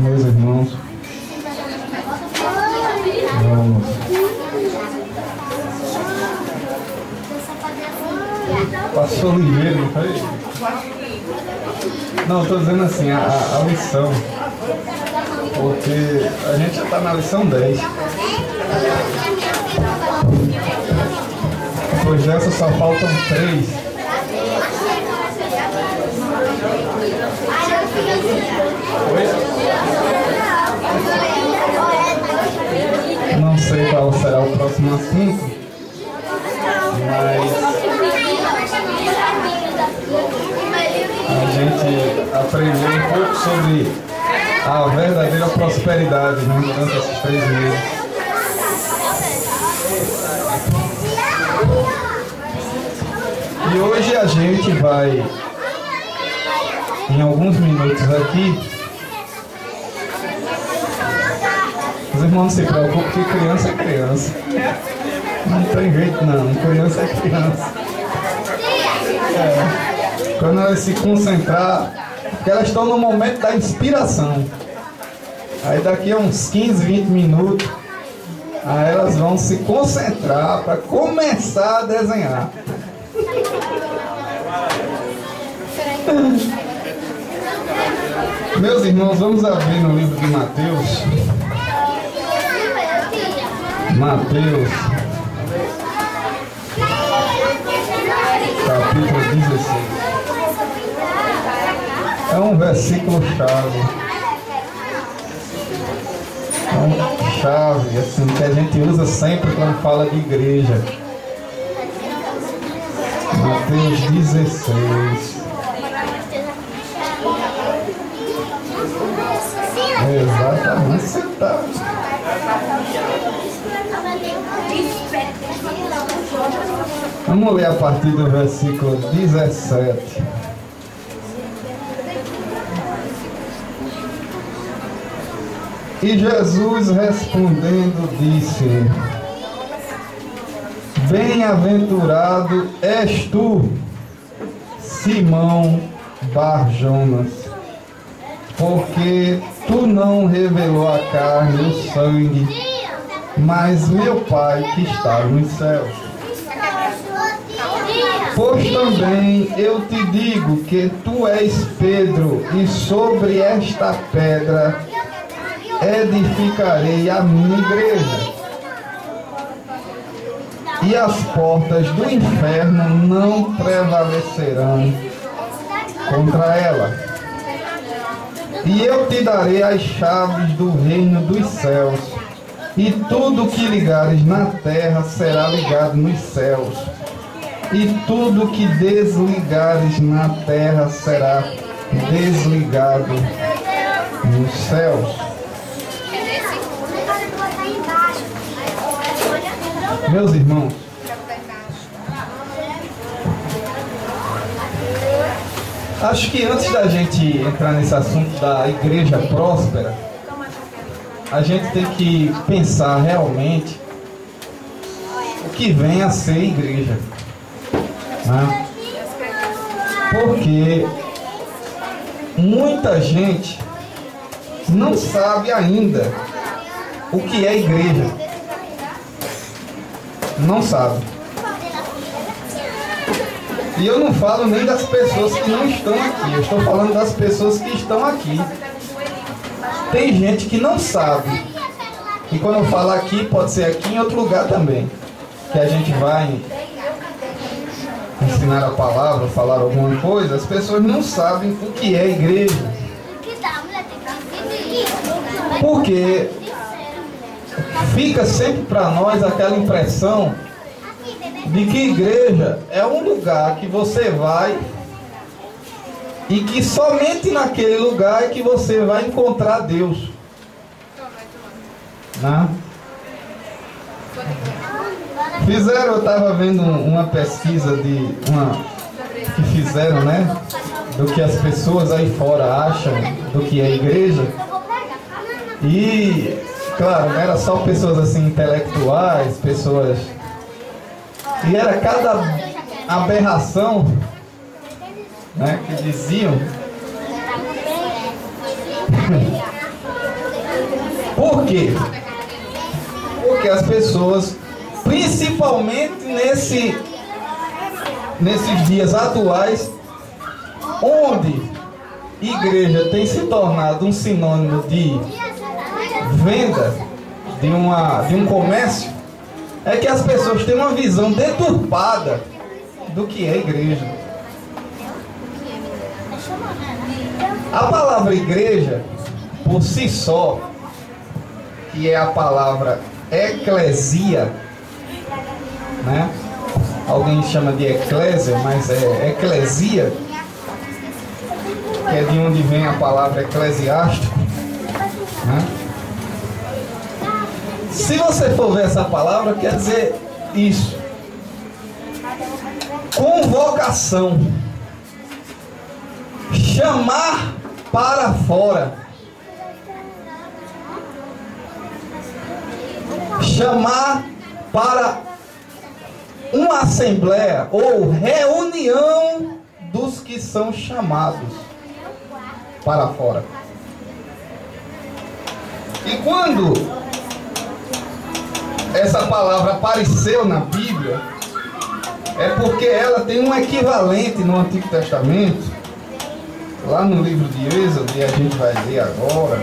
meus irmãos. Vamos. Passou ligeiro, não foi? Não, estou dizendo assim, a lição. Porque a gente já está na lição 10. Depois dessa só faltam 3. Não sei qual será o próximo assunto, mas a gente aprendeu um pouco sobre a verdadeira prosperidade, né, durante esses 3 meses. E hoje a gente vai, em alguns minutos aqui, os irmãos não se preocupem que criança é criança. Não tem jeito não, criança é criança. Quando elas se concentrar, porque elas estão no momento da inspiração. Aí daqui a uns 15, 20 minutos, aí elas vão se concentrar para começar a desenhar. Meus irmãos, vamos abrir no livro de Mateus. Mateus, capítulo 16. É um versículo chave. É um chave, assim, que a gente usa sempre quando fala de igreja. Mateus 16. Exatamente, você tá. Vamos ler a partir do versículo 17. E Jesus respondendo disse: Bem-aventurado és tu, Simão Bar-Jonas, porque tu não revelou a carne e o sangue, mas meu Pai que está nos céus. Pois também eu te digo que tu és Pedro, e sobre esta pedra edificarei a minha igreja, e as portas do inferno não prevalecerão contra ela. E eu te darei as chaves do reino dos céus, e tudo que ligares na terra será ligado nos céus, e tudo que desligares na terra será desligado nos céus. Meus irmãos, acho que antes da gente entrar nesse assunto da igreja próspera, a gente tem que pensar realmente o que vem a ser igreja, né? Porque muita gente não sabe ainda o que é igreja. Não sabe. E eu não falo nem das pessoas que não estão aqui, eu estou falando das pessoas que estão aqui. Tem gente que não sabe. E quando eu falo aqui, pode ser aqui em outro lugar também, que a gente vai ensinar a palavra, falar alguma coisa, as pessoas não sabem o que é igreja. Porque fica sempre para nós aquela impressão de que igreja é um lugar que você vai e que somente naquele lugar é que você vai encontrar Deus, né? Eu estava vendo uma pesquisa que fizeram, né, do que as pessoas aí fora acham do que é igreja. E claro, não era só pessoas assim intelectuais, pessoas. E era cada aberração, né, que diziam. Por quê? Porque as pessoas, principalmente nesses dias atuais, onde igreja tem se tornado um sinônimo de venda, de um comércio, é que as pessoas têm uma visão deturpada do que é igreja. A palavra igreja, por si só, que é a palavra eclesia, né? Alguém chama de eclésia, mas é eclesia, que é de onde vem a palavra eclesiástico, né? Se você for ver essa palavra, quer dizer isso: convocação, chamar para fora, chamar para uma assembleia ou reunião dos que são chamados para fora. E quando essa palavra apareceu na Bíblia, é porque ela tem um equivalente no Antigo Testamento, lá no livro de Êxodo, e a gente vai ler agora,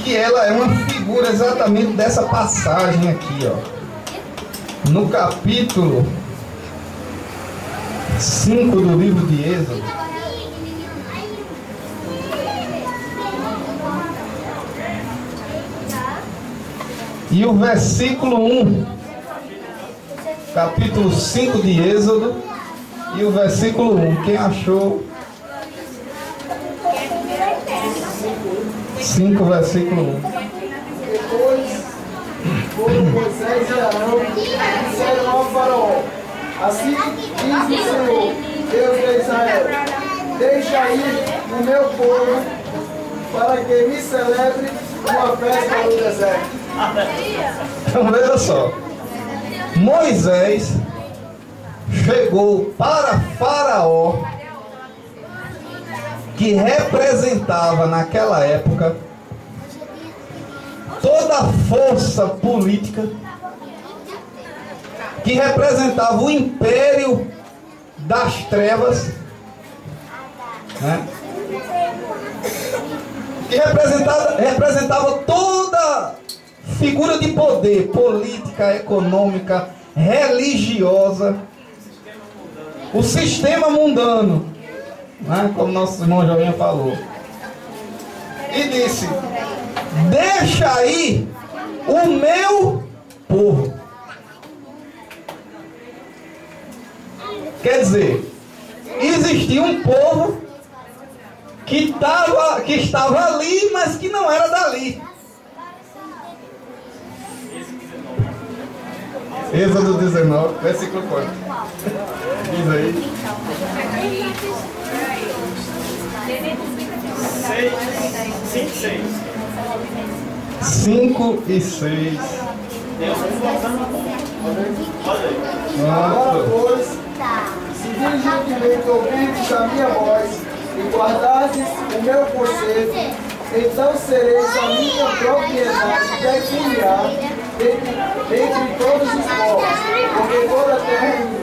que ela é uma figura exatamente dessa passagem aqui, ó, no capítulo 5 do livro de Êxodo. E o versículo 1, capítulo 5 de Êxodo, e o versículo 1, quem achou? 5, versículo 1. Depois foram Moisés e Arão e disseram ao faraó: assim diz o Senhor, Deus de Israel: deixa ir o meu povo para que me celebre uma festa no deserto. Então veja só, Moisés chegou para Faraó, que representava naquela época toda a força política, que representava o império das trevas, né? Que representava toda figura de poder, política, econômica, religiosa, o sistema mundano, né? Como nosso irmão Joinha falou, e disse: deixa aí o meu povo. Quer dizer, existia um povo que estava ali, mas que não era dali. Êxodo 19, versículo 4. Diz aí. 5 e 6. Agora, pois, se diligentemente ouvirdes a minha voz e guardardes o meu conselho, então sereis a minha propriedade peculiar entre todos os povos, porque toda a terra é minha.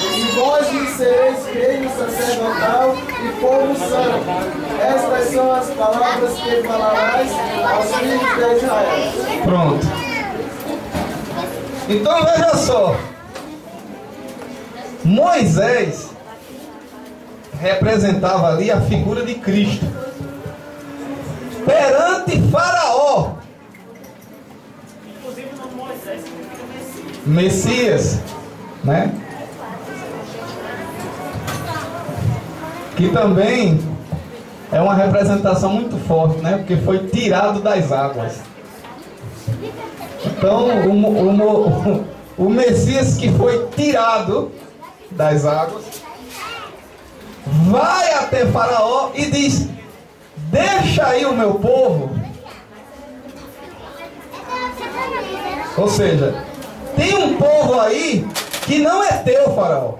E vós me sereis reino sacerdotal e povo santo. Estas são as palavras que falarás aos filhos de Israel. Pronto. Então veja só, Moisés representava ali a figura de Cristo perante Faraó. Messias, né? Que também é uma representação muito forte, né? Porque foi tirado das águas. Então, o Messias que foi tirado das águas vai até Faraó e diz: deixa aí o meu povo. Ou seja, tem um povo aí que não é teu, Faraó.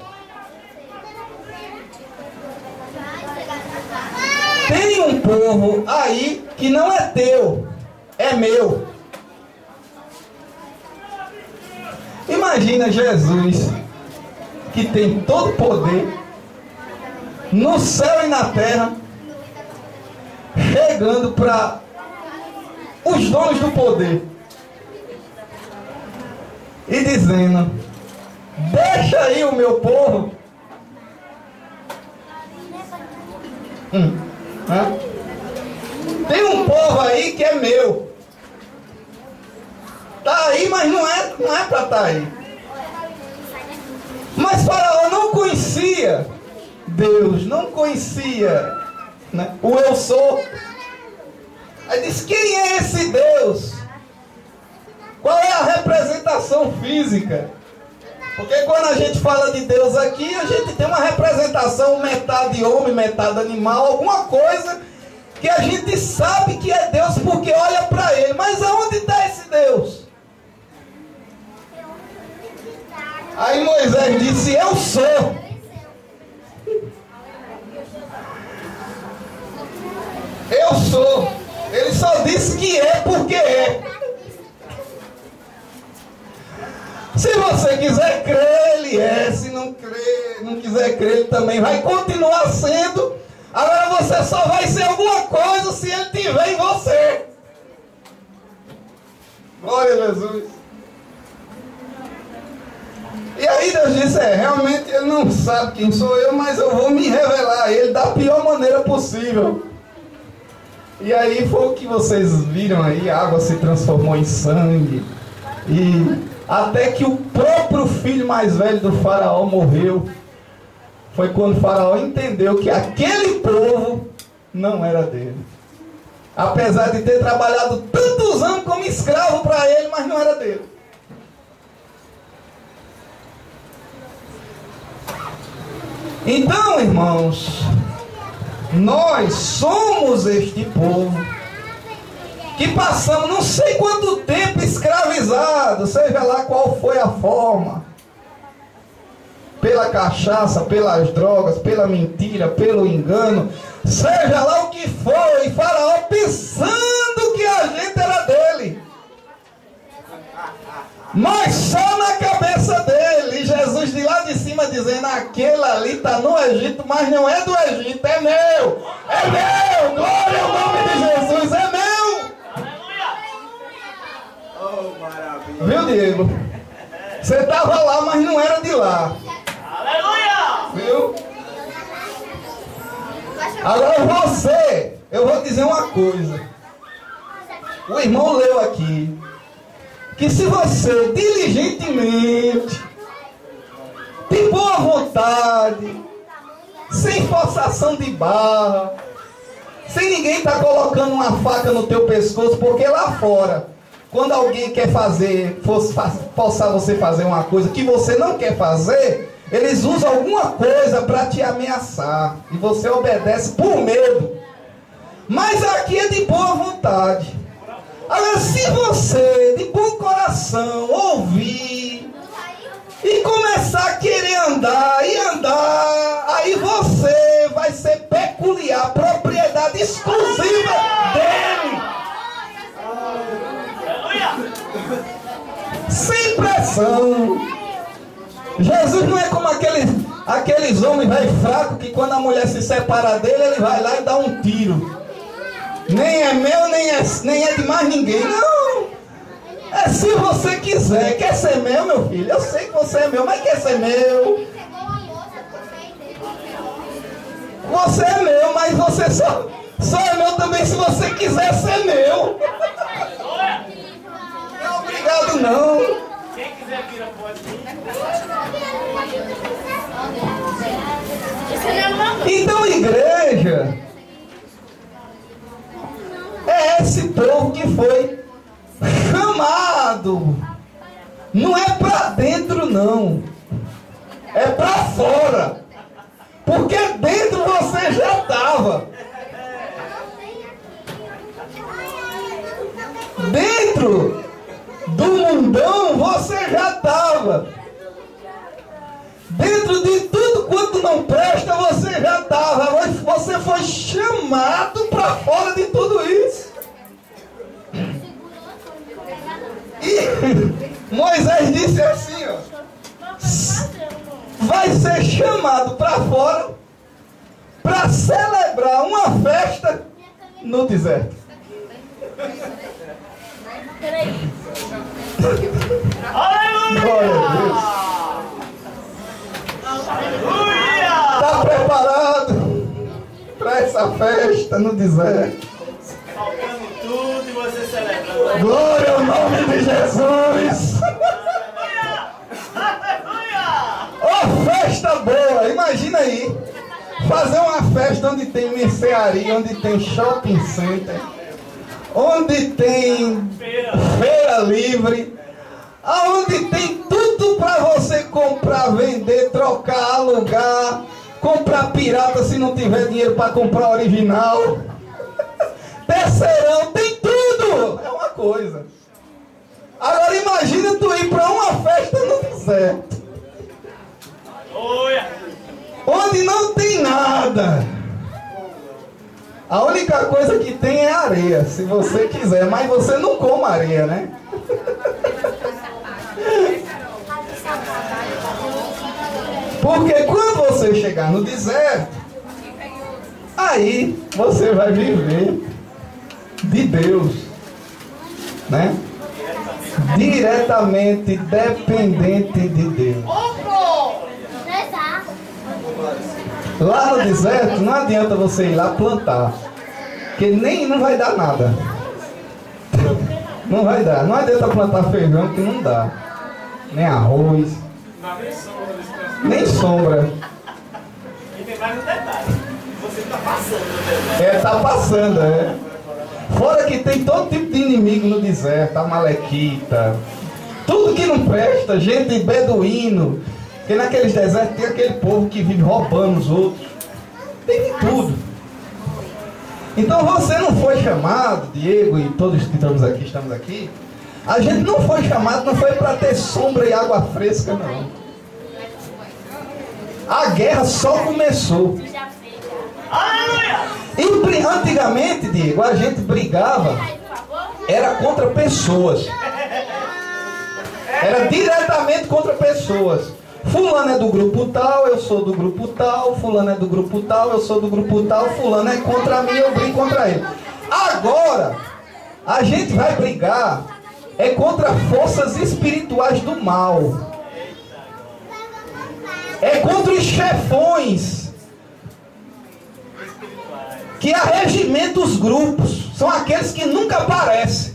Tem um povo aí que não é teu, é meu. Imagina Jesus, que tem todo o poder, no céu e na terra, chegando para os donos do poder e dizendo: deixa aí o meu povo. Tem um povo aí que é meu. Tá aí, mas não é para estar aí. Mas Faraó não conhecia Deus, não conhecia, né, o eu sou. Aí disse: quem é esse Deus? Qual é a representação física? Porque quando a gente fala de Deus aqui, a gente tem uma representação metade homem, metade animal, alguma coisa que a gente sabe que é Deus porque olha para Ele. Mas aonde está esse Deus? Aí Moisés disse: eu sou. Eu sou. Ele só disse que é porque é. Se você quiser crer, ele é. Se não quiser crer, ele também vai continuar sendo. Agora você só vai ser alguma coisa se ele tiver em você. Glória a Jesus. E aí Deus disse: realmente ele não sabe quem sou eu, mas eu vou me revelar a ele da pior maneira possível. E aí foi o que vocês viram aí, a água se transformou em sangue. E até que o próprio filho mais velho do Faraó morreu. Foi quando o Faraó entendeu que aquele povo não era dele. Apesar de ter trabalhado tantos anos como escravo para ele, mas não era dele. Então, irmãos, nós somos este povo que passamos não sei quanto tempo escravizado, seja lá qual foi a forma, pela cachaça, pelas drogas, pela mentira, pelo engano, seja lá o que for, e Faraó pensando que a gente era dele, mas só na cabeça dele. E Jesus de lá de cima dizendo: aquele ali está no Egito, mas não é do Egito, é meu, é meu, glória ao nome de Jesus, é meu. Oh, maravilha. Viu, Diego? Você estava lá, mas não era de lá. Aleluia! Viu? Agora você, eu vou dizer uma coisa. O irmão leu aqui que se você diligentemente, de boa vontade, sem forçação de barra, sem ninguém estar colocando uma faca no teu pescoço, porque lá fora, quando alguém quer forçar você fazer uma coisa que você não quer fazer, eles usam alguma coisa para te ameaçar, e você obedece por medo. Mas aqui é de boa vontade. Agora, se você de bom coração ouvir e começar a querer andar e andar, aí você vai ser peculiar, propriedade exclusiva dele. Sem pressão. Jesus não é como aqueles homens velho fracos que quando a mulher se separa dele, ele vai lá e dá um tiro. Nem é meu, nem é de mais ninguém. Não. É se você quiser. Quer ser meu filho? Eu sei que você é meu, mas quer ser meu? Você é meu, mas você só é meu também se você quiser ser meu. Não é obrigado, não. Quem quiser vira pode. Então, igreja é esse povo que foi chamado. Não é para dentro, não. É para fora. Porque dentro você já estava. Dentro do mundão você já estava. Dentro de tudo quanto não presta você já estava. Você foi chamado chamado para fora de tudo isso. E Moisés disse assim, ó, vai ser chamado para fora para celebrar uma festa no deserto. Aleluia! Está preparado para essa festa no deserto? Faltando tudo e você celebrando. Glória ao nome de Jesus! Aleluia! Oh, festa boa! Imagina aí, fazer uma festa onde tem mercearia, onde tem shopping center, onde tem feira livre, aonde tem tudo para você comprar, vender, trocar, alugar, comprar pirata se não tiver dinheiro para comprar original. Terceirão, tem tudo! É uma coisa. Agora imagina tu ir para uma festa no deserto, Aleluia! onde não tem nada. A única coisa que tem é areia, se você quiser, mas você não come areia, né? Porque quando você chegar no deserto, aí você vai viver de Deus, né? Diretamente dependente de Deus. Lá no deserto não adianta você ir lá plantar, porque não vai dar nada. Não vai dar. Não adianta plantar feijão que não dá. Nem arroz. Nem sombra. E tem mais um detalhe. Você está passando no deserto. Tá passando, é. Fora que tem todo tipo de inimigo no deserto, a malequita, tudo que não presta, gente beduíno, porque naqueles desertos tem aquele povo que vive roubando os outros, tem de tudo. Então você não foi chamado, Diego e todos que estamos aqui, a gente não foi chamado, não foi para ter sombra e água fresca, não. A guerra só começou. Aleluia! E antigamente, Diego, a gente brigava, era contra pessoas. Era diretamente contra pessoas. Fulano é do grupo tal, eu sou do grupo tal. Fulano é do grupo tal, eu sou do grupo tal. Fulano é contra mim, eu brigo contra ele. Agora, a gente vai brigar é contra forças espirituais do mal. É contra os chefões que arregimentam os grupos. São aqueles que nunca aparecem.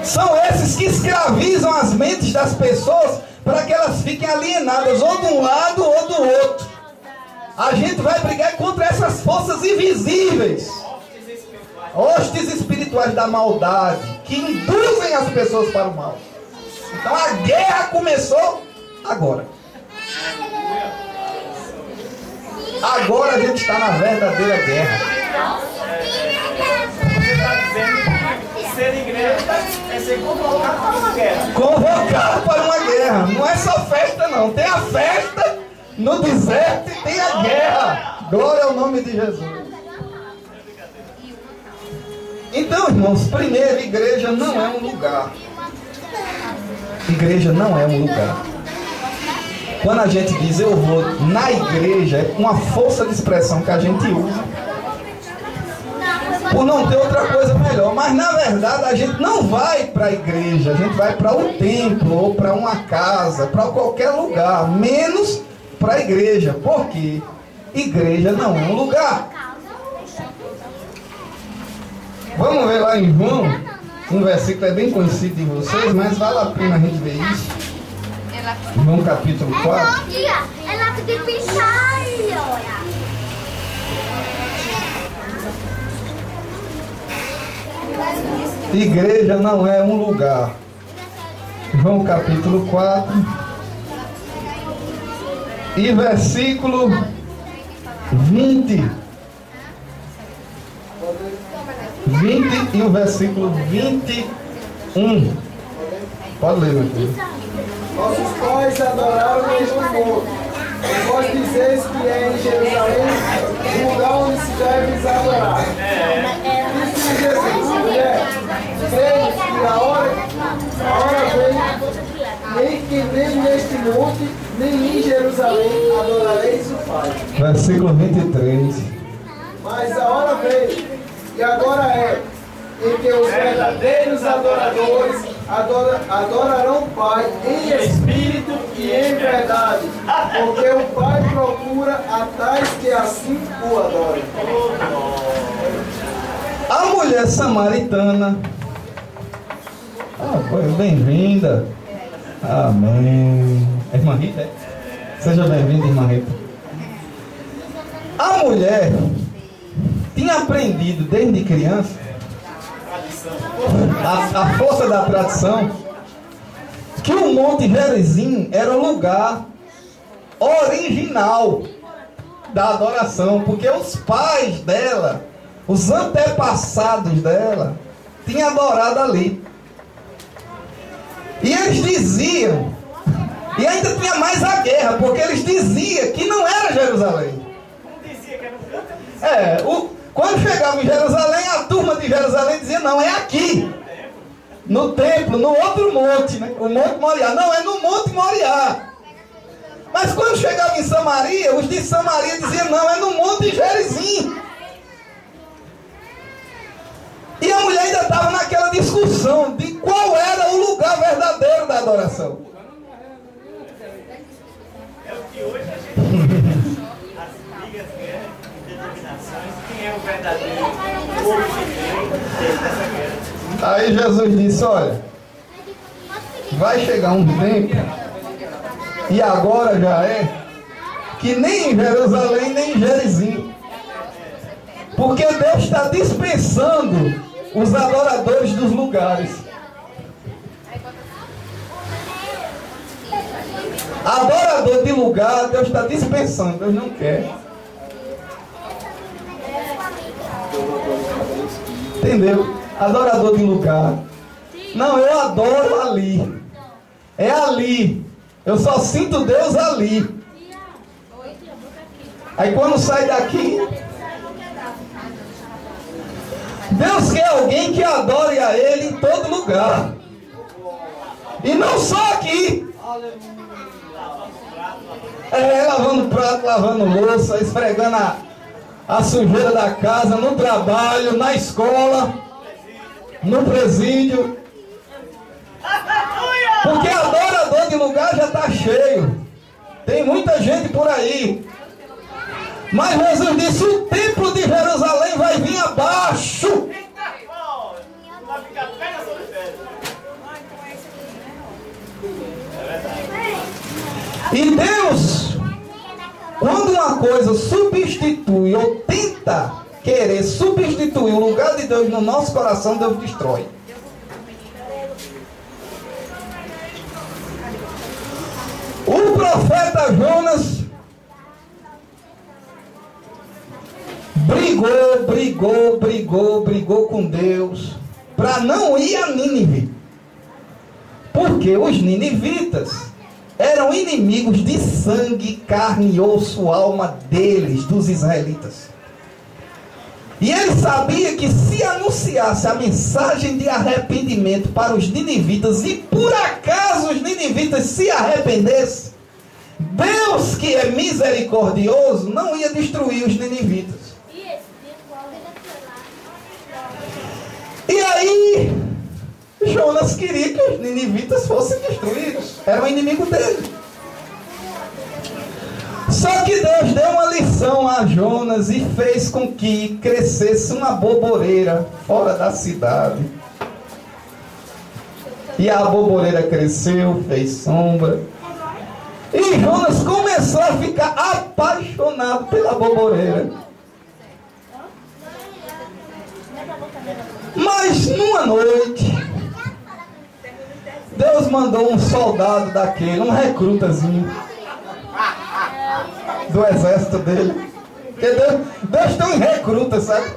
São esses que escravizam as mentes das pessoas para que elas fiquem alienadas ou de um lado ou do outro. A gente vai brigar contra essas forças invisíveis, hostes espirituais da maldade, que induzem as pessoas para o mal. Então a guerra começou agora. Agora a gente está na verdadeira guerra. Você está dizendo que ser igreja é ser convocado para uma guerra. Convocado para uma guerra. Não é só festa, não. Tem a festa no deserto e tem a guerra. Glória ao nome de Jesus. Então, irmãos, primeiro, igreja não é um lugar. Igreja não é um lugar. Quando a gente diz eu vou na igreja, é uma força de expressão que a gente usa por não ter outra coisa melhor. Mas na verdade a gente não vai para a igreja, a gente vai para um templo ou para uma casa, para qualquer lugar, menos para a igreja. Porque igreja não é um lugar. Vamos ver lá em João, um versículo é bem conhecido de vocês, mas vale a pena a gente ver isso. João capítulo 4. Igreja não é um lugar. João capítulo 4 e versículo 20 e o versículo 21. Pode ler, meu filho. Nossos pais adoraram no monte. E vós monte, nem em Jerusalém adorareis o Pai. Versículo 23. Mas a hora veio, e agora é, em que os verdadeiros adoradores adorarão o Pai em espírito e em verdade, porque o Pai procura a tais que assim o adorem. A mulher samaritana. Foi bem-vinda. Amém. Irmã Rita, é? Seja bem-vinda, irmã Rita. A mulher tinha aprendido desde criança a força da tradição que o Monte Gerizim era o lugar original da adoração, porque os pais dela, os antepassados dela, tinham adorado ali. E eles diziam, e ainda tinha mais a guerra, porque eles diziam que não era Jerusalém. Quando chegava em Jerusalém, a turma de Jerusalém dizia, não, é aqui, no templo, no outro monte, né? O Monte Moriá. Não, é no Monte Moriá. Mas quando chegava em Samaria, os de Samaria diziam, não, é no Monte Gerizim. E a mulher ainda estava naquela discussão de qual era o lugar verdadeiro da adoração. É o que hoje a gente as brigas, guerras, determinações, quem é o verdadeiro povo de Deus dessa guerra. Aí Jesus disse, olha, vai chegar um tempo, e agora já é, que nem em Jerusalém, nem em Gerizim. Porque Deus está dispensando os adoradores dos lugares. Adorador de lugar, Deus está dispensando, Deus não quer. Entendeu? Adorador de lugar. Não, eu adoro ali. É ali. Eu só sinto Deus ali. Aí quando sai daqui, Deus quer alguém que adore a Ele em todo lugar. E não só aqui. Lavando prato, lavando louça, esfregando a sujeira da casa, no trabalho, na escola, no presídio. Porque adorador de lugar já está cheio. Tem muita gente por aí. Mas Jesus disse, o templo de Jerusalém vai vir abaixo. Vai ficar pé sobre pedra. E Deus, quando uma coisa substitui ou tenta querer substituir o lugar de Deus no nosso coração, Deus destrói. O profeta Jonas brigou com Deus para não ir a Nínive. Porque os ninivitas eram inimigos de sangue, carne e osso, alma deles, dos israelitas. E ele sabia que se anunciasse a mensagem de arrependimento para os ninivitas e por acaso os ninivitas se arrependessem, Deus, que é misericordioso, não ia destruir os ninivitas. E aí Jonas queria que os ninivitas fossem destruídos. Era o inimigo dele. Só que Deus deu uma lição a Jonas e fez com que crescesse uma boboreira fora da cidade. E a boboreira cresceu, fez sombra. E Jonas começou a ficar apaixonado pela boboreira. Mas numa noite, Deus mandou um soldado daquele, um recrutazinho do exército dele. Porque Deus tem um recruta, sabe?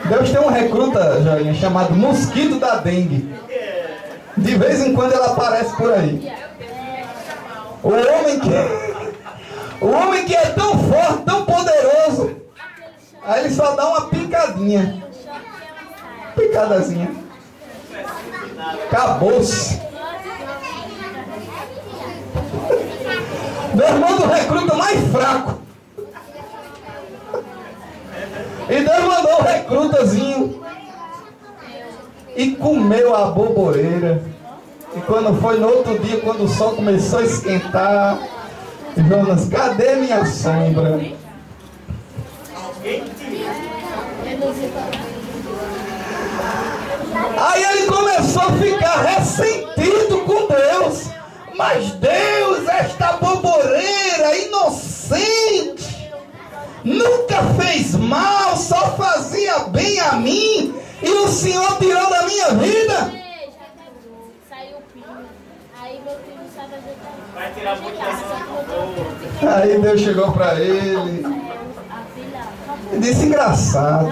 Deus tem um recruta, Joinha, chamado mosquito da dengue. De vez em quando ela aparece por aí. O homem que é tão forte, tão poderoso, aí ele só dá uma picadinha. Picadazinha. Acabou-se. Meu irmão do recruta mais fraco. E Deus mandou o recrutazinho. E comeu a boboreira. E quando foi no outro dia, quando o sol começou a esquentar, Jonas, cadê minha sombra? Aí ele começou a ficar ressentido com Deus. Mas Deus, esta boboreira inocente, nunca fez mal, só fazia bem a mim, e o Senhor tirou da minha vida. Saiu o pinho. Aí meu filho não sabe fazer também. Vai tirar muito desse. Aí Deus chegou para ele e disse, engraçado,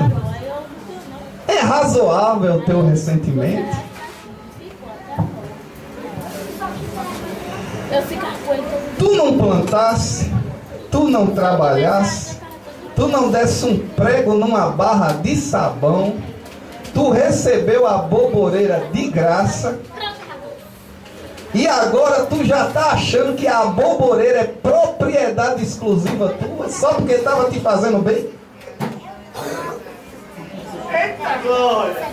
é razoável o teu ressentimento? Tu não plantasse, tu não trabalhasse, tu não desse um prego numa barra de sabão, tu recebeu a boboreira de graça, e agora tu já está achando que a boboreira é propriedade exclusiva tua, só porque estava te fazendo bem? Eita glória!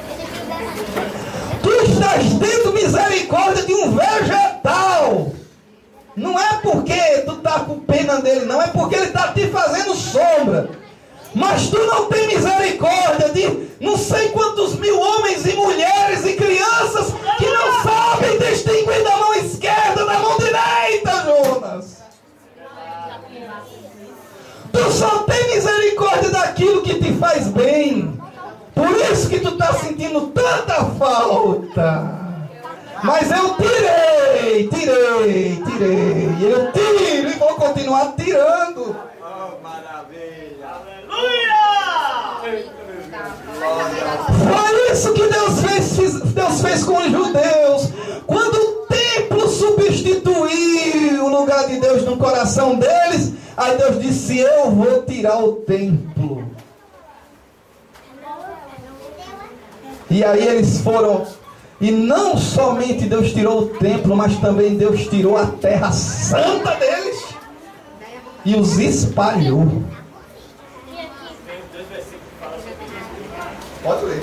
Tu estás tendo misericórdia de um vegetal. Não é porque tu está com pena dele, não. É porque ele está te fazendo sombra. Mas tu não tem misericórdia de não sei quantos mil homens e mulheres e crianças que não sabem distinguir da mão esquerda da mão direita, Jonas. Tu só tem misericórdia daquilo que te faz bem. Por isso que tu está sentindo tanta falta. Mas eu tirei. Eu tiro e vou continuar tirando. Oh, maravilha! Aleluia! Foi isso que Deus fez com os judeus. Quando o templo substituiu o lugar de Deus no coração deles, aí Deus disse, eu vou tirar o templo. E aí eles foram, e não somente Deus tirou o templo, mas também Deus tirou a terra santa deles e os espalhou. Pode ler.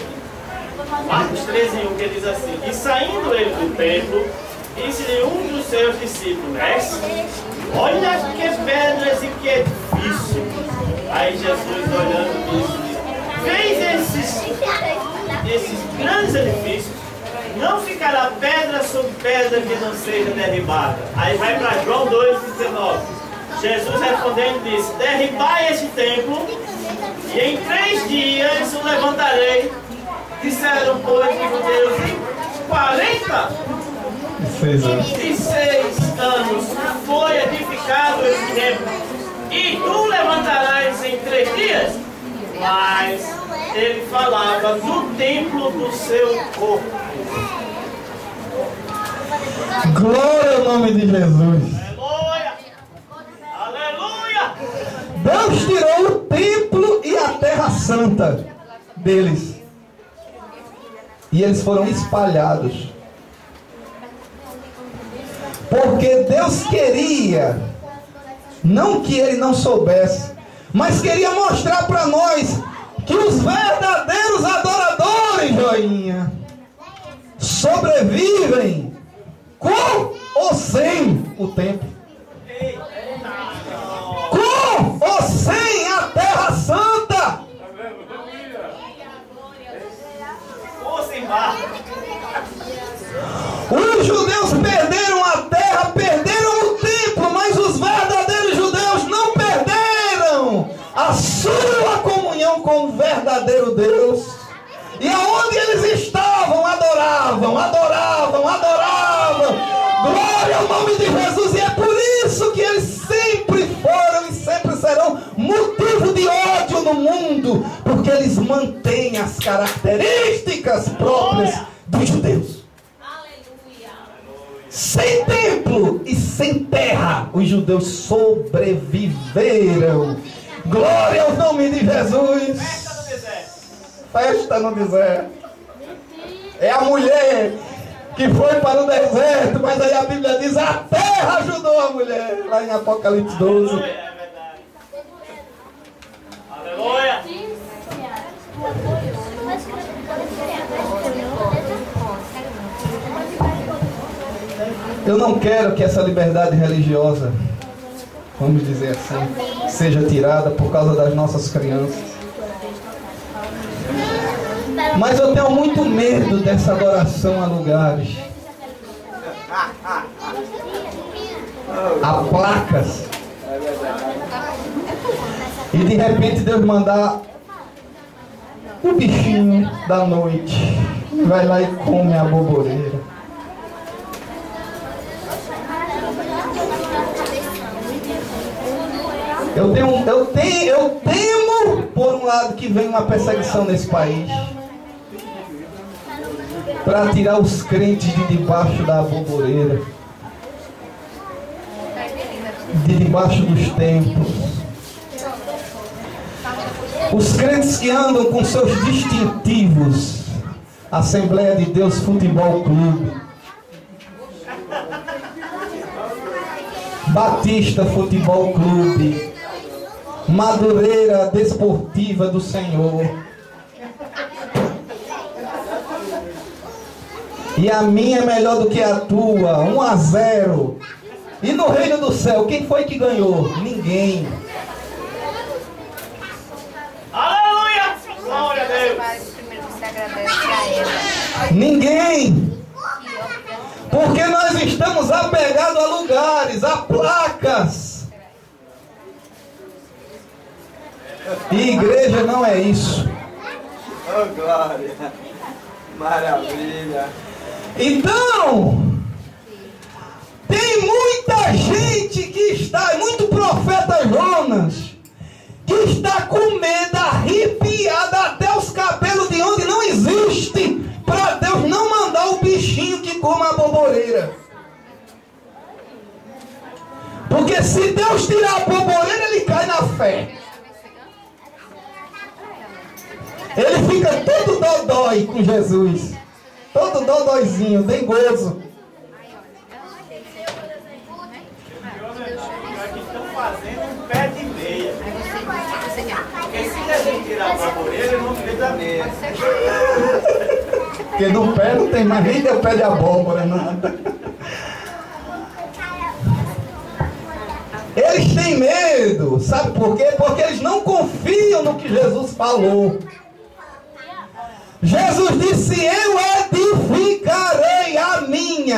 Marcos 13:1, que diz assim: e saindo ele do templo, disse-lhe um dos seus discípulos, mestre, olha que pedras e que edifício. Aí Jesus, olhando, disse: vês esses grandes edifícios? Não ficará pedra sobre pedra que não seja derribada. Aí vai para João 2:19. Jesus respondendo disse: derribai este templo, e em 3 dias o levantarei. Disseram, pois, os judeus, em 6 anos. 46 anos foi edificado esse templo, e tu levantarás em 3 dias. Mas ele falava do templo do seu corpo. Glória ao nome de Jesus. Aleluia! Aleluia! Deus tirou o templo e a terra santa deles. E eles foram espalhados. Porque Deus queria, não que ele não soubesse, mas queria mostrar para nós que os verdadeiros adoradores, joinha, sobrevivem com ou sem o templo. Com ou sem a terra santa. Os judeus perderam a terra, perderam o templo, mas os verdadeiros judeus não perderam a sua comunhão com o verdadeiro Deus. E aonde eles estavam, adoravam. Glória ao nome de Jesus. E é por isso que eles sempre foram e sempre serão motivo de ódio no mundo, porque eles mantêm as características próprias dos judeus. Sem templo e sem terra, os judeus sobreviveram. Glória ao nome de Jesus. Festa no deserto. É a mulher que foi para o deserto, mas aí a Bíblia diz: a terra terra ajudou a mulher, lá em Apocalipse 12. Aleluia, é verdade. Aleluia. Eu não quero que essa liberdade religiosa, vamos dizer assim, seja tirada por causa das nossas crianças. Mas eu tenho muito medo dessa adoração a lugares, a placas, e de repente Deus mandar o bichinho da noite, vai lá e come a boboreira. Eu temo, por um lado, que vem uma perseguição nesse país para tirar os crentes de debaixo da boboreira, de debaixo dos templos. Os crentes que andam com seus distintivos, Assembleia de Deus Futebol Clube, Batista Futebol Clube, Madureira Desportiva do Senhor. E a minha é melhor do que a tua, 1-0. E no reino do céu, quem foi que ganhou? Ninguém. Aleluia! Glória a Deus! Ninguém. Porque nós estamos apegados a lugares, a placas. E igreja não é isso. Oh, glória! Maravilha! Então, tem muita gente que está, muito profeta Jonas, que está com medo, arrepiado até os cabelos de onde não existe, para Deus não mandar o bichinho que coma a boboreira. Porque se Deus tirar a boboreira, ele cai na fé. Ele fica todo dodói com Jesus. Todo dodóizinho, dengoso. Aqui estão fazendo um pé de meia. Porque se a gente tirar a baboreira, ele não fez a meia. Porque no pé não tem mais nem o pé de abóbora, nada. Eles têm medo, sabe por quê? Porque eles não confiam no que Jesus falou. Jesus disse: eu edificarei a minha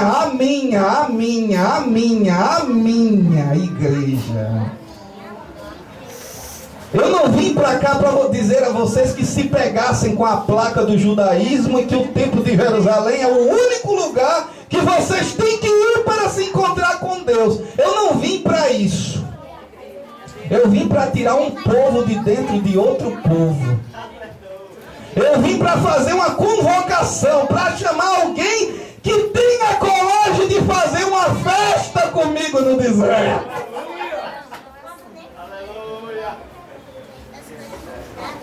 igreja. Eu não vim para cá para dizer a vocês que se pegassem com a placa do judaísmo e que o templo de Jerusalém é o único lugar que vocês têm que ir para se encontrar com Deus. Eu não vim para isso. Eu vim para tirar um povo de dentro de outro povo. Eu vim para fazer uma convocação, para chamar alguém que tenha coragem de fazer uma festa comigo no deserto. Aleluia!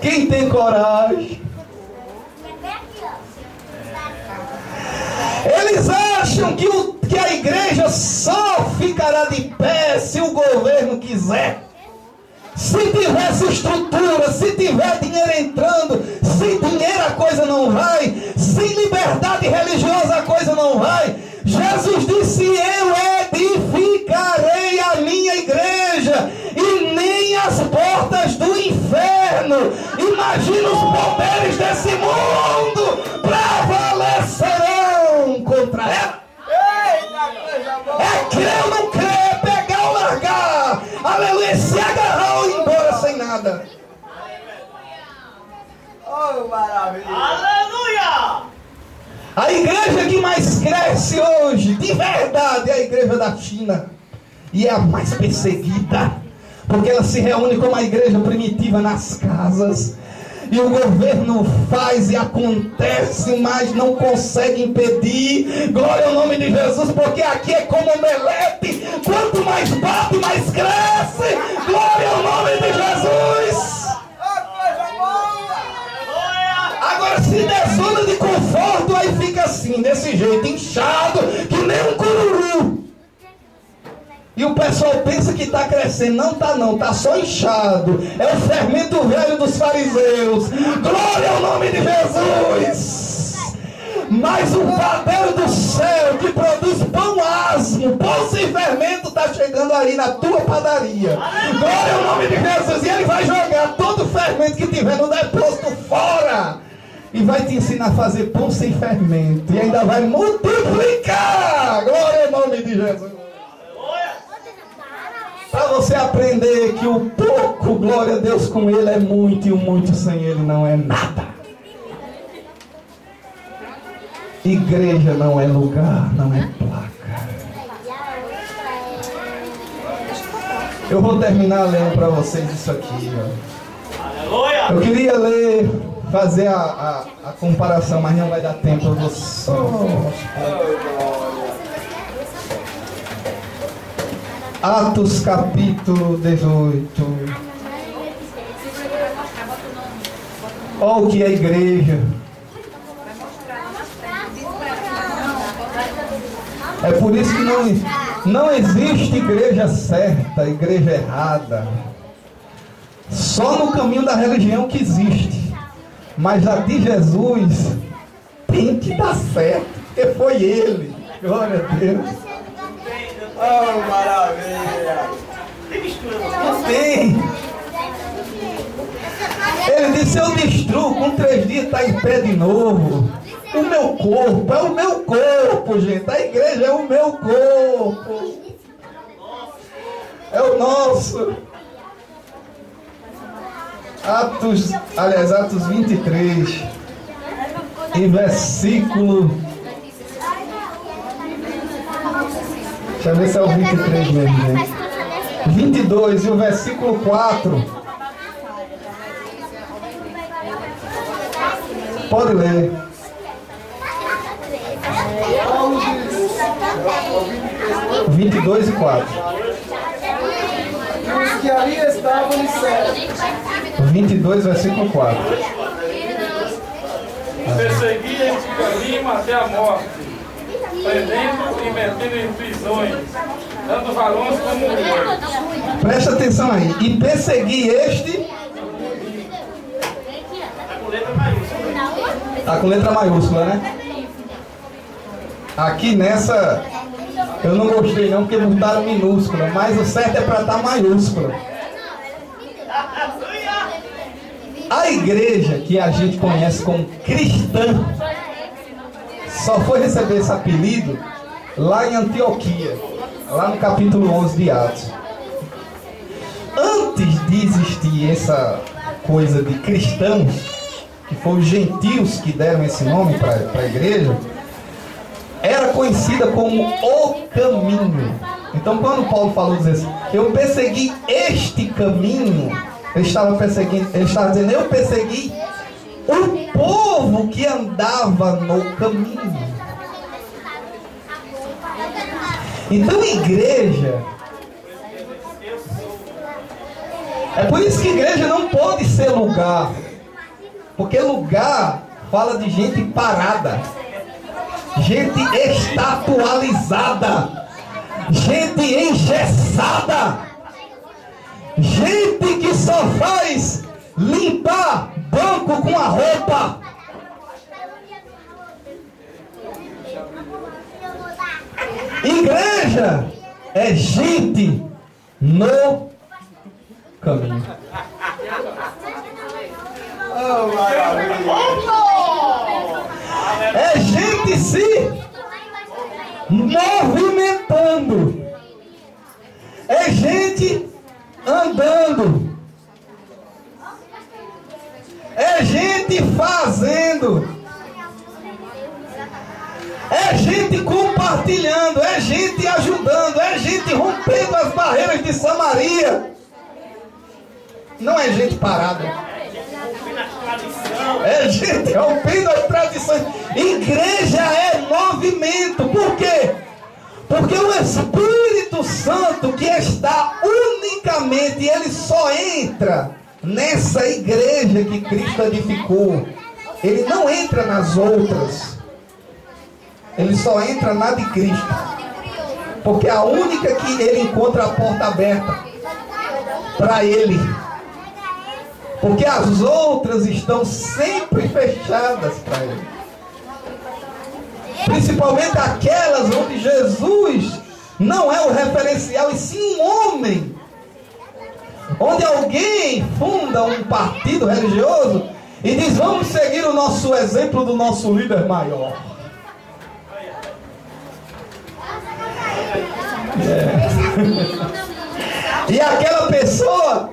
Quem tem coragem? Eles acham que a igreja só ficará de pé se o governo quiser. Se tivesse estrutura, se tiver dinheiro entrando, sem dinheiro a coisa não vai, sem liberdade religiosa a coisa não vai. Jesus disse: eu edificarei a minha igreja e nem as portas do inferno, imagina os poderes desse mundo, prevalecerão contra ela. É crer ou não crer, pegar ou largar, aleluia, se agarrar ou ir embora sem nada. Oh, maravilha! Aleluia! A igreja que mais cresce hoje, de verdade, é a igreja da China. E é a mais perseguida, porque ela se reúne como a igreja primitiva nas casas. E o governo faz e acontece, mas não consegue impedir. Glória ao nome de Jesus, porque aqui é como omelete. Quanto mais bate, mais cresce. Glória ao nome de Jesus. Agora, se der zona de conforto, aí fica assim, desse jeito, inchado, que nem um cururu. E o pessoal pensa que está crescendo. Não está não, está só inchado. É o fermento velho dos fariseus. Glória ao nome de Jesus. Mas o padeiro do céu que produz pão asmo, pão sem fermento, está chegando aí na tua padaria. Glória ao nome de Jesus. E ele vai jogar todo o fermento que tiver no depósito fora. E vai te ensinar a fazer pão sem fermento. E ainda vai multiplicar. Glória ao nome de Jesus. Para você aprender que o pouco, glória a Deus, com ele é muito. E o muito sem ele não é nada. Igreja não é lugar, não é placa. Eu vou terminar lendo para vocês isso aqui. Ó. Eu queria ler, fazer a comparação, mas não vai dar tempo. Eu vou só... Atos capítulo 18. Olha o que é a igreja. É por isso que não existe igreja certa, igreja errada. Só no caminho da religião que existe. Mas a de Jesus tem que dar certo, porque foi ele. Glória a Deus. Oh, maravilha! Não tem. Ele disse, eu destruo, com 3 dias está em pé de novo. O meu corpo, é o meu corpo, gente. A igreja é o meu corpo. É o nosso. Atos 23. E versículo... Deixa eu ver se é o 23 mesmo, gente. 22 e o versículo 4. Pode ler. 22 e 4. Os que ali estavam disseram. 22, versículo 4. Perseguia este caminho até a morte, prendendo e metendo em prisões, dando valores como mulher. Presta atenção aí. E persegui este. Tá com letra maiúscula, né? Aqui nessa, eu não gostei não, porque botaram minúscula, mas o certo é para estar maiúscula. A igreja que a gente conhece como cristã só foi receber esse apelido lá em Antioquia, lá no capítulo 11 de Atos. Antes de existir essa coisa de cristãos, que foram os gentios que deram esse nome para a igreja, era conhecida como o caminho. Então quando Paulo falou assim, eu persegui este caminho, ele estava dizendo, eu persegui o povo que andava no caminho. Então igreja, é por isso que igreja não pode ser lugar, porque lugar fala de gente parada, gente estatualizada, gente engessada, gente que só faz limpar banco com a roupa. Igreja é gente no caminho. Oh, maravilha! É gente se movimentando. É gente andando. É gente fazendo. É gente compartilhando. É gente ajudando. É gente rompendo as barreiras de Samaria. Não é gente parada. É gente rompendo as tradições. Igreja é movimento. Por quê? Porque o Espírito Santo que está unicamente, ele só entra nessa igreja que Cristo edificou. Ele não entra nas outras. Ele só entra na de Cristo. Porque a única que ele encontra a porta aberta para ele. Porque as outras estão sempre fechadas para ele. Principalmente aquelas onde Jesus não é o referencial, e sim um homem. Onde alguém funda um partido religioso e diz: vamos seguir o nosso exemplo do nosso líder maior. E aquela pessoa,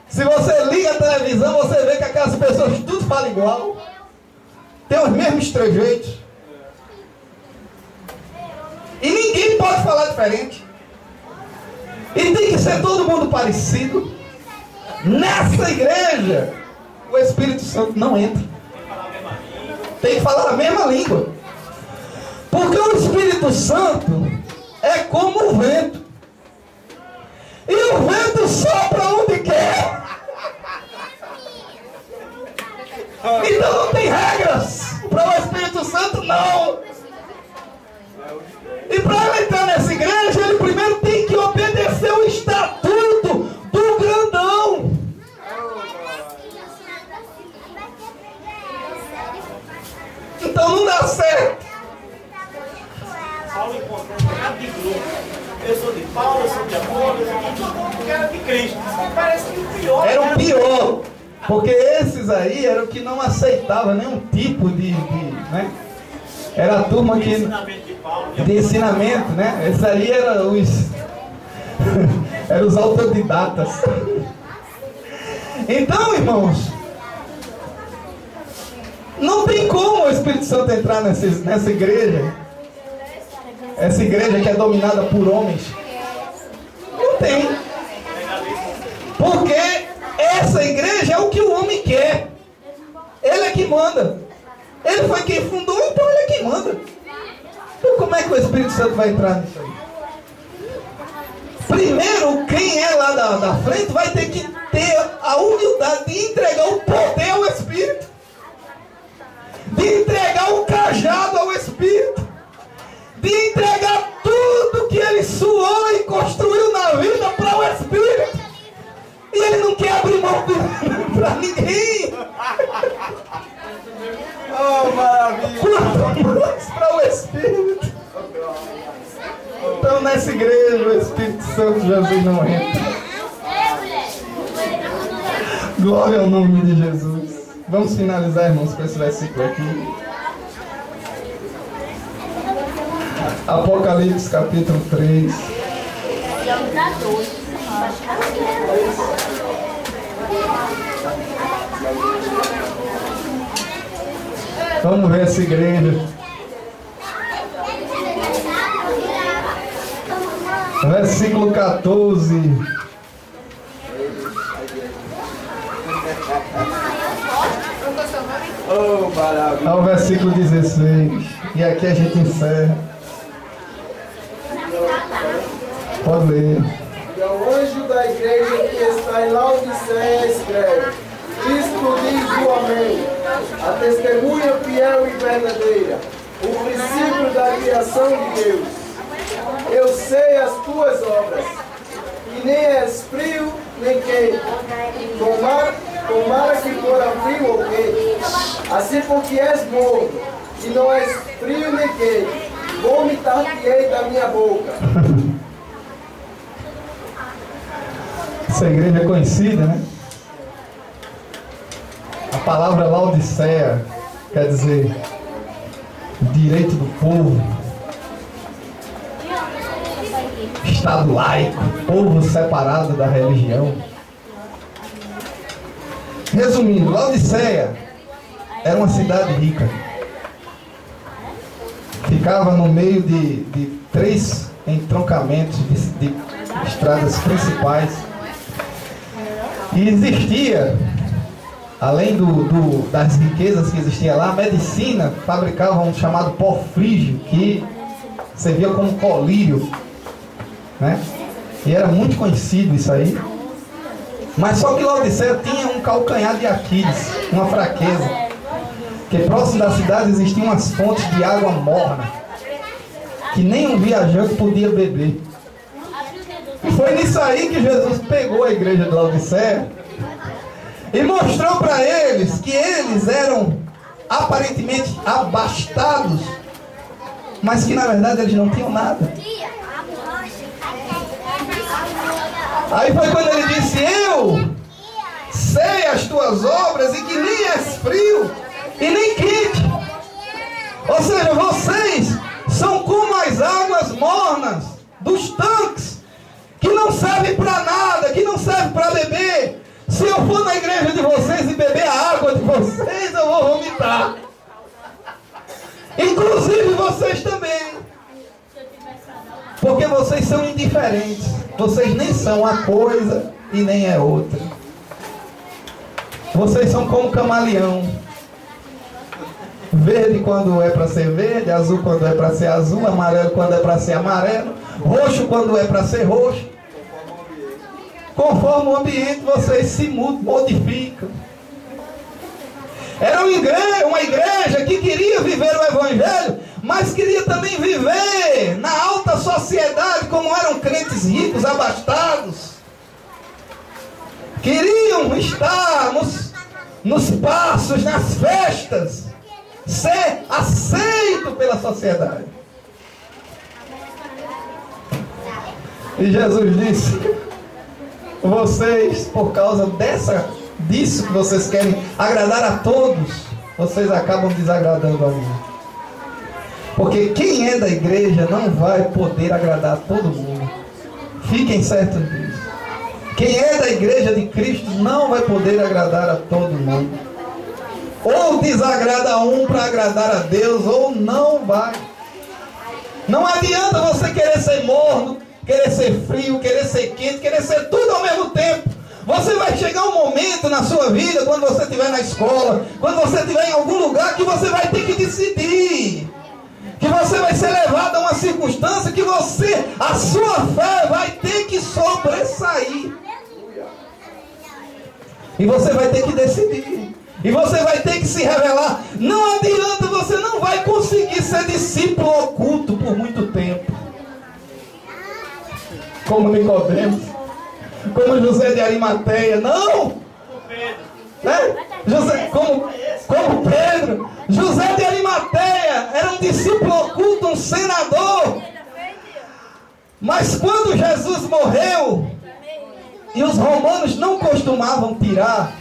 se você liga a televisão, você vê que aquelas pessoas tudo falam igual, tem os mesmos trejeitos, e ninguém pode falar diferente, e tem que ser todo mundo parecido. Nessa igreja o Espírito Santo não entra. Tem que falar a mesma língua, porque o Espírito Santo é como o vento, e o vento sopra onde quer. Então não tem regras para o Espírito Santo, não. E para ele entrar nessa igreja, ele primeiro tem que obedecer o estatuto do grandão. Então não dá certo. Paulo encontrou um bocado de grupo. Eu sou de Paulo, eu sou de Apolo, todo mundo era de Cristo. Parece que o pior era o pior. Porque esses aí eram que não aceitavam nenhum tipo de né? Era a turma que de ensinamento, né? Esses aí eram os autodidatas. Então, irmãos, não tem como o Espírito Santo entrar nessa igreja. Essa igreja que é dominada por homens. Não tem. Porque essa igreja é o que o homem quer. Ele é que manda. Ele foi quem fundou, então ele é quem manda. Então como é que o Espírito Santo vai entrar nisso aí? Primeiro, quem é lá da frente vai ter que ter a humildade de entregar o poder ao Espírito. De entregar o cajado ao Espírito. De entregar tudo que ele suou e construiu na vida para o Espírito. E ele não quer abrir mão para ninguém. Oh, maravilha! Quanto mais para o Espírito. Então nessa igreja o Espírito Santo Jesus não entra. Glória ao nome de Jesus. Vamos finalizar, irmãos, com esse versículo aqui. Apocalipse capítulo 3. Vamos ver essa igreja. Versículo 14. Oh, maravilha! Ao versículo 16. E aqui a gente encerra. Pode ler. E ao anjo da igreja que está em Laodiceia escreve: Isto diz o Amém, a testemunha fiel e verdadeira, o princípio da criação de Deus. Eu sei as tuas obras, que nem és frio nem quente. Tomara que fora frio ou quente. Assim porque és morno, e não és frio nem quente, vomitar-te-ei da minha boca. Essa igreja é conhecida, né? A palavra Laodiceia quer dizer direito do povo, estado laico, povo separado da religião. Resumindo, Laodiceia era uma cidade rica. Ficava no meio de 3 entroncamentos de estradas principais. E existia, além das riquezas que existia lá, a medicina fabricava um chamado pó frígio, que servia como colírio, né? E era muito conhecido isso aí. Mas só que Laodiceia tinha um calcanhar de Aquiles, uma fraqueza. Que próximo da cidade existiam umas fontes de água morna, que nem um viajante podia beber. E foi nisso aí que Jesus pegou a igreja de Laodiceia e mostrou para eles que eles eram aparentemente abastados, mas que na verdade eles não tinham nada. Aí foi quando ele disse: eu sei as tuas obras e que nem és frio e nem quente. Ou seja, vocês são como as águas mornas dos tanques, que não servem para nada, que não servem para beber. Se eu for na igreja de vocês e beber a água de vocês, eu vou vomitar. Inclusive vocês também. Porque vocês são indiferentes. Vocês nem são uma coisa e nem é outra. Vocês são como camaleão. Verde quando é para ser verde, azul quando é para ser azul, amarelo quando é para ser amarelo, roxo quando é para ser roxo. Conforme o ambiente, vocês se modificam. Era uma igreja que queria viver o evangelho, mas queria também viver na alta sociedade, como eram crentes ricos, abastados. Queriam estar nos passos, nas festas, ser aceito pela sociedade. E Jesus disse: vocês, por causa disso que vocês querem agradar a todos, vocês acabam desagradando a mim. Porque quem é da igreja não vai poder agradar a todo mundo. Fiquem certos disso. Quem é da igreja de Cristo não vai poder agradar a todo mundo. Ou desagrada um para agradar a Deus, ou não vai. Não adianta você querer ser morno, querer ser frio, querer ser quente, querer ser tudo ao mesmo tempo. Você vai chegar um momento na sua vida, quando você estiver na escola, quando você estiver em algum lugar, que você vai ter que decidir. Que você vai ser levado a uma circunstância que a sua fé vai ter que sobressair. E você vai ter que decidir. E você vai ter que se revelar. Não adianta, você não vai conseguir ser discípulo oculto por muito tempo. Como Nicodemos, como José de Arimateia, não! Né? Como Pedro, José de Arimateia era um discípulo oculto, um senador. Mas quando Jesus morreu, e os romanos não costumavam tirar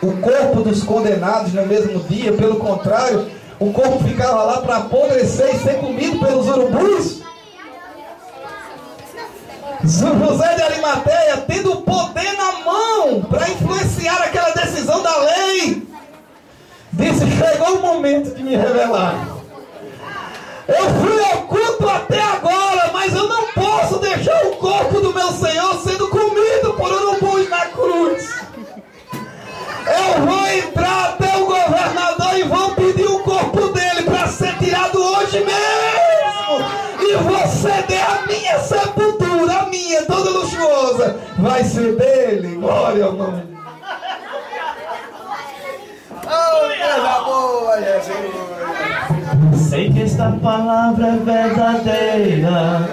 o corpo dos condenados no mesmo dia, pelo contrário, o corpo ficava lá para apodrecer e ser comido pelos urubus. José de Arimateia, tendo o poder na mão para influenciar aquela decisão da lei, disse: chegou o momento de me revelar. Eu fui oculto até agora, mas eu não posso deixar o corpo do meu Senhor sendo comido por urubus na cruz. Eu vou entrar até o governador e vou pedir o corpo dele para ser tirado hoje mesmo. E você dê a minha sepultura, a minha, toda luxuosa, vai ser dele. Glória ao nome de Deus. Oh, coisa boa, Jesus. Sei que esta palavra é verdadeira,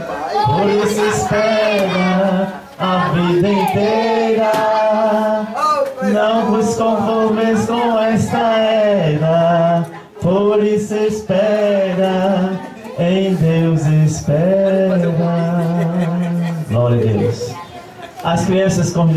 por isso espera a vida inteira. Não vos conformeis com esta era, por isso espera, em Deus espera. Glória a Deus. As crianças convidadas.